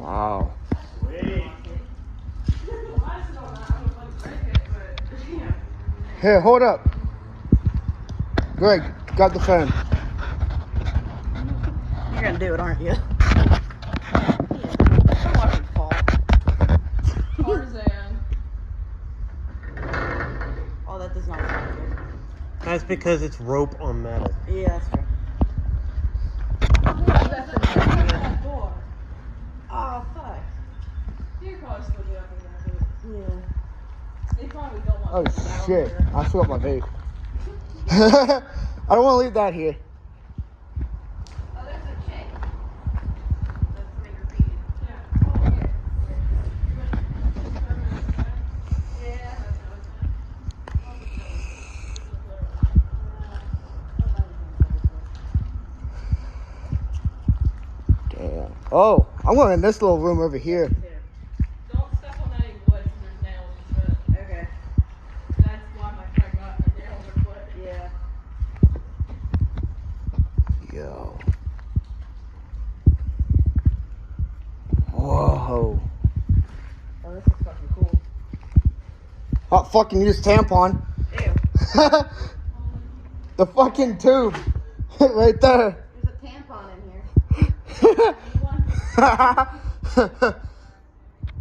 Wow. Here, hold up. Greg, grab the phone. You're gonna do it, aren't you? Tarzan. Oh, that does not sound good. That's because it's rope on metal. Yeah, that's true. That door. Oh, fuck. You probably still be up in there, Yeah. but they probably don't want Oh people down shit! there. I forgot my vape. I don't want to leave that here. Oh, there's a chick. That's what you're feeding. Yeah. Oh, yeah. Yeah. Damn. Oh, I'm going in this little room over here. Don't step on any wood because there's nails and shit. Okay. That's why my friend got a nail in her foot. Yeah. Yo. Whoa. Oh, this is fucking cool. Oh, fucking use tampon. Ew. The fucking tube. Right there. There's a tampon in here.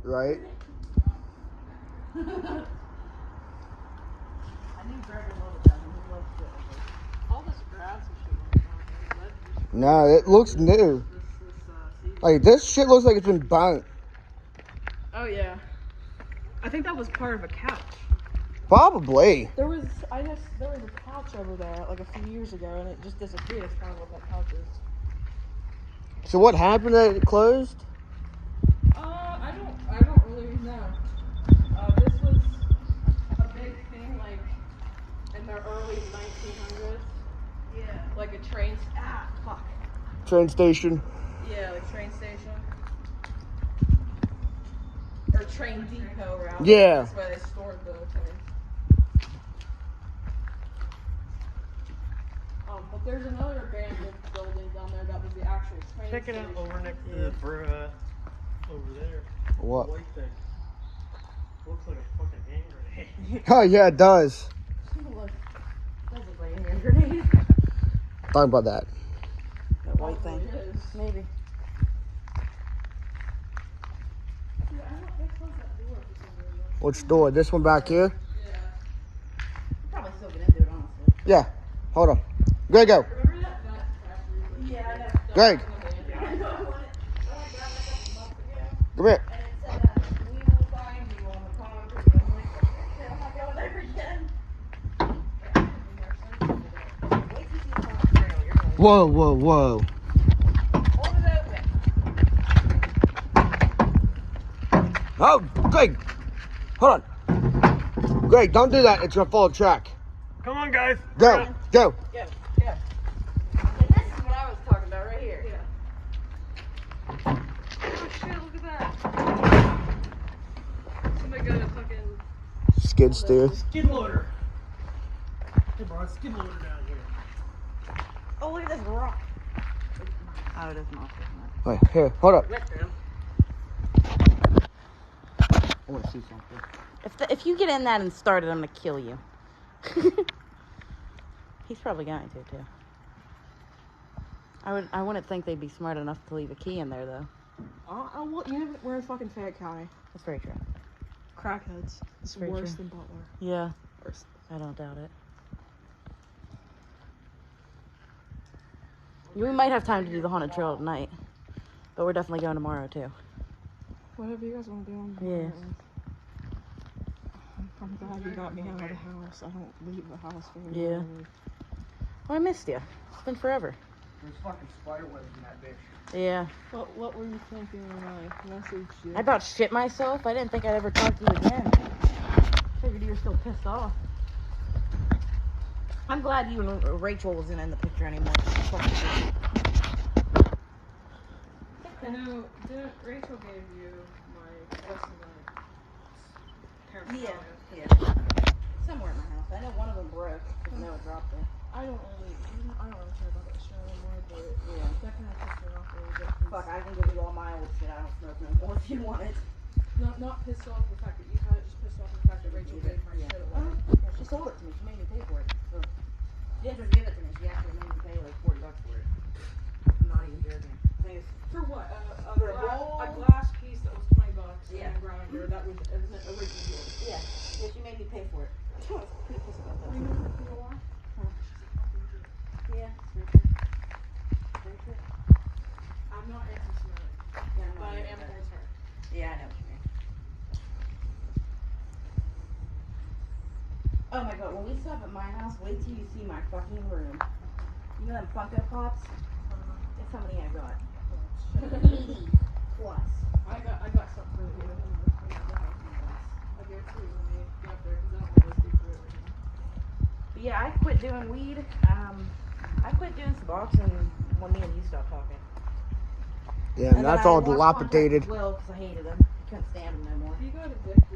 Right? I knew Gregor loved that. He loves it. All this grass and shit. No, it looks new. Like, this shit looks like it's been burnt. Oh yeah. I think that was part of a couch. Probably. There was a couch over there like a few years ago and it just disappeared. It's kind of what that couch is. So what happened that it closed? I don't really know. This was a big thing like in the early 1900s. Yeah. Like a train. Fuck. Train station. Yeah, like train station. Or train depot, rather. Yeah. That's where they stored the trains. But there's another abandoned building down there that was the actual train Check it out station. over next to the over there. What? The white thing. Looks like a fucking hand grenade. Oh, yeah, it does. Look. Does look like a hand grenade. Talk about that. That white thing. It is. Maybe. Yeah, I don't think close that door for some reason. Which door? This one back here? Yeah. We'll probably still get into it, honestly. Yeah. Hold on. Greg, go. Remember that factory? Yeah, I know. Greg, I know. come here. And it said, we will find you on the concrete. I'm like, I'm not going there again. Wait till you see the concrete trail. You're gonna Whoa, whoa, whoa. hold it open. Oh, Greg. Hold on. Greg, don't do that. It's going to fall track. Come on, guys. Go. Go. Go, go. And this is what I was talking about right here. Yeah. Oh shit, look at that. Somebody got a fucking. Skid steer. Skid loader. Hey, bro, skid loader down here. Oh, look at this rock. Oh, it is not. Wait, here. Hold up. It's not. I want to see something. If you get in that and start it, I'm gonna kill you. He's probably going to too. I wouldn't think they'd be smart enough to leave a key in there though. We're in fucking Fayette County. That's very true. Crackheads. It's Very worse true. than Butler. Yeah, Worse. I don't doubt it. We might have time to do the haunted trail tonight, but we're definitely going tomorrow too. Whatever you guys want to do. Yeah. I'm glad you got me out of the house. I don't leave the house very Yeah. rarely. Oh, I missed you. It's been forever. There's fucking spider webs in that bitch. Yeah. What were you thinking when I messaged you? I about shit myself. I didn't think I'd ever talk to you again. Figured you were still pissed off. I'm glad you and Rachel wasn't in the picture anymore. I know. Didn't Rachel gave you my estimate? Yeah, yeah. Somewhere in my house. I know one of them broke. Because Noah dropped it. I don't really care about that show anymore, but Yeah. that kind of pissed me off a little bit. Fuck, I can give you all my told shit, I don't smoke no more if you want it. Not pissed off the fact that you had it, just pissed off the fact that Rachel gave my Yeah. shit away. Yeah, she sold it to me. She made me pay for it. So she didn't just give it to me. She actually made me pay like $40 for it. I'm not even joking. I think it's For what? For a roll? A glass piece that was $20 Yeah. and a grinder that was original. yeah. Yeah, she made me pay for it. I was pretty pissed about that. You know who you are? Yeah, it's very true. Very true. I'm not anti-Semitic, Yeah, I'm but not I into am that. military. Yeah, I know what you mean. Oh my god, when we stop at my house, wait till you see my fucking room. You know them Funko Pops? Guess how many I got? 80 plus. I got something for you. I'll give it to you when we get up there because I don't really see through everything. But yeah, I quit doing weed. I quit doing Suboxone when me and you stopped talking. Yeah, and then that's I all lost contact dilapidated. with Will because I hated him. I couldn't stand him no more. He got addicted.